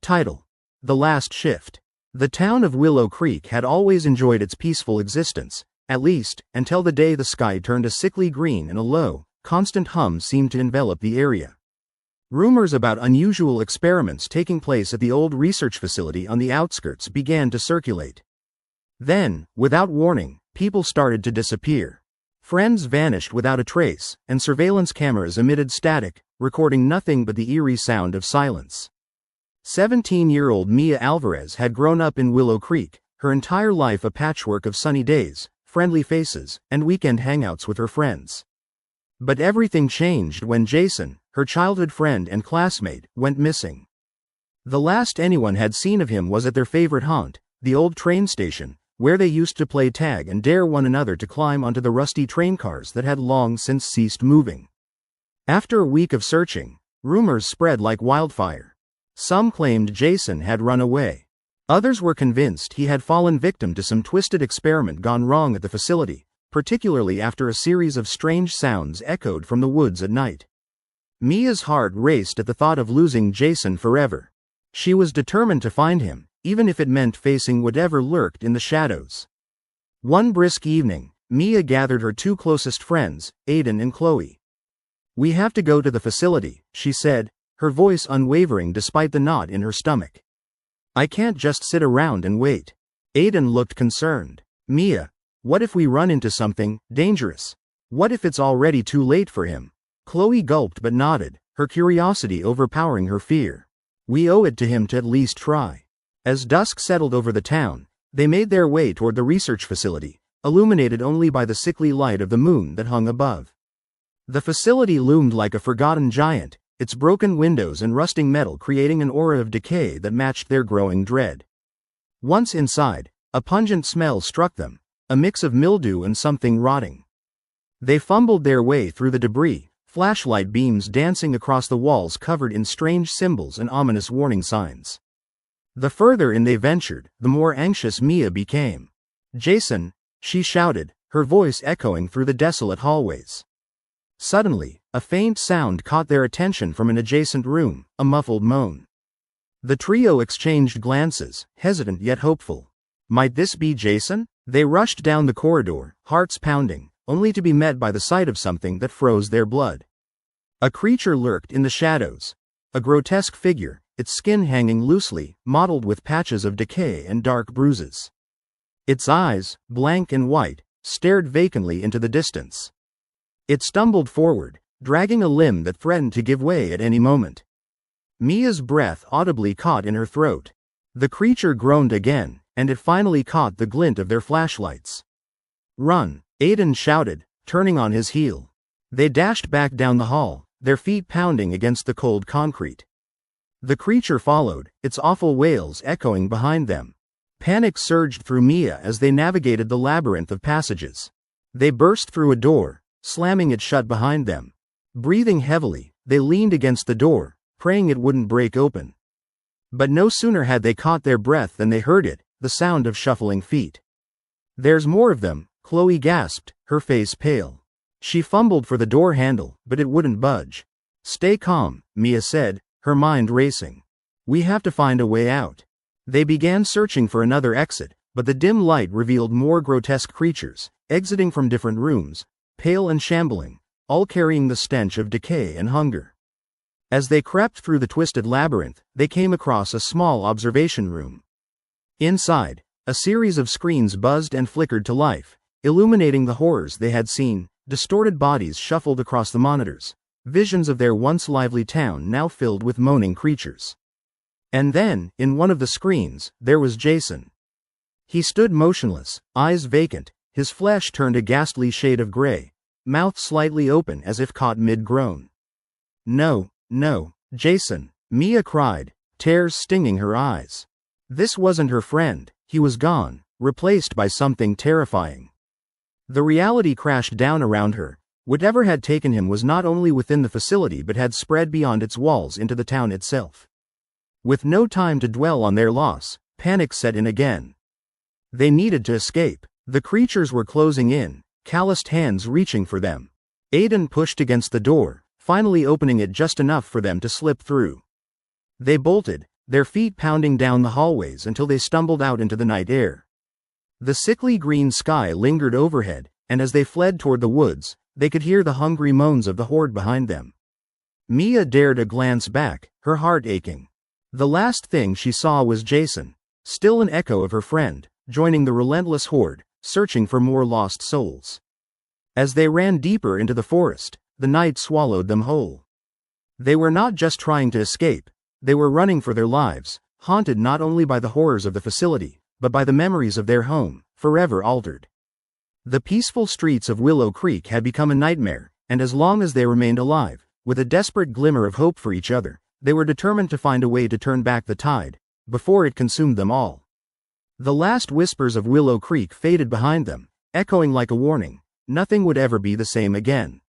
Title: The Last Shift. The town of Willow Creek had always enjoyed its peaceful existence, at least, until the day the sky turned a sickly green and a low, constant hum seemed to envelop the area. Rumors about unusual experiments taking place at the old research facility on the outskirts began to circulate. Then, without warning, people started to disappear. Friends vanished without a trace, and surveillance cameras emitted static, recording nothing but the eerie sound of silence. 17-year-old Mia Alvarez had grown up in Willow Creek, her entire life a patchwork of sunny days, friendly faces, and weekend hangouts with her friends. But everything changed when Jason, her childhood friend and classmate, went missing. The last anyone had seen of him was at their favorite haunt, the old train station, where they used to play tag and dare one another to climb onto the rusty train cars that had long since ceased moving. After a week of searching, rumors spread like wildfire. Some claimed Jason had run away. Others were convinced he had fallen victim to some twisted experiment gone wrong at the facility, particularly after a series of strange sounds echoed from the woods at night. Mia's heart raced at the thought of losing Jason forever. She was determined to find him, even if it meant facing whatever lurked in the shadows. One brisk evening, Mia gathered her two closest friends, Aiden and Chloe. "We have to go to the facility," she said, her voice unwavering despite the knot in her stomach. "I can't just sit around and wait." Aiden looked concerned. "Mia, what if we run into something dangerous? What if it's already too late for him?" Chloe gulped but nodded, her curiosity overpowering her fear. "We owe it to him to at least try." As dusk settled over the town, they made their way toward the research facility, illuminated only by the sickly light of the moon that hung above. The facility loomed like a forgotten giant, its broken windows and rusting metal creating an aura of decay that matched their growing dread. Once inside, a pungent smell struck them, a mix of mildew and something rotting. They fumbled their way through the debris, flashlight beams dancing across the walls covered in strange symbols and ominous warning signs. The further in they ventured, the more anxious Mia became. "Jason," she shouted, her voice echoing through the desolate hallways. Suddenly, a faint sound caught their attention from an adjacent room, a muffled moan. The trio exchanged glances, hesitant yet hopeful. Might this be Jason? They rushed down the corridor, hearts pounding, only to be met by the sight of something that froze their blood. A creature lurked in the shadows. A grotesque figure, its skin hanging loosely, mottled with patches of decay and dark bruises. Its eyes, blank and white, stared vacantly into the distance. It stumbled forward, dragging a limb that threatened to give way at any moment. Mia's breath audibly caught in her throat. The creature groaned again, and it finally caught the glint of their flashlights. "Run!" Aiden shouted, turning on his heel. They dashed back down the hall, their feet pounding against the cold concrete. The creature followed, its awful wails echoing behind them. Panic surged through Mia as they navigated the labyrinth of passages. They burst through a door, slamming it shut behind them. Breathing heavily, they leaned against the door, praying it wouldn't break open. But no sooner had they caught their breath than they heard it, the sound of shuffling feet. "There's more of them," Chloe gasped, her face pale. She fumbled for the door handle, but it wouldn't budge. "Stay calm," Mia said, her mind racing. "We have to find a way out." They began searching for another exit, but the dim light revealed more grotesque creatures, exiting from different rooms, pale and shambling, all carrying the stench of decay and hunger. As they crept through the twisted labyrinth, they came across a small observation room. Inside, a series of screens buzzed and flickered to life, illuminating the horrors they had seen. Distorted bodies shuffled across the monitors, visions of their once lively town now filled with moaning creatures. And then, in one of the screens, there was Jason. He stood motionless, eyes vacant, his flesh turned a ghastly shade of gray, mouth slightly open as if caught mid-groan. "No, no, Jason," Mia cried, tears stinging her eyes. This wasn't her friend, he was gone, replaced by something terrifying. The reality crashed down around her. Whatever had taken him was not only within the facility but had spread beyond its walls into the town itself. With no time to dwell on their loss, panic set in again. They needed to escape. The creatures were closing in, calloused hands reaching for them. Aiden pushed against the door, finally opening it just enough for them to slip through. They bolted, their feet pounding down the hallways until they stumbled out into the night air. The sickly green sky lingered overhead, and as they fled toward the woods, they could hear the hungry moans of the horde behind them. Mia dared a glance back, her heart aching. The last thing she saw was Jason, still an echo of her friend, joining the relentless horde, searching for more lost souls. As they ran deeper into the forest, the night swallowed them whole. They were not just trying to escape, they were running for their lives, haunted not only by the horrors of the facility, but by the memories of their home, forever altered. The peaceful streets of Willow Creek had become a nightmare, and as long as they remained alive, with a desperate glimmer of hope for each other, they were determined to find a way to turn back the tide, before it consumed them all. The last whispers of Willow Creek faded behind them, echoing like a warning. Nothing would ever be the same again.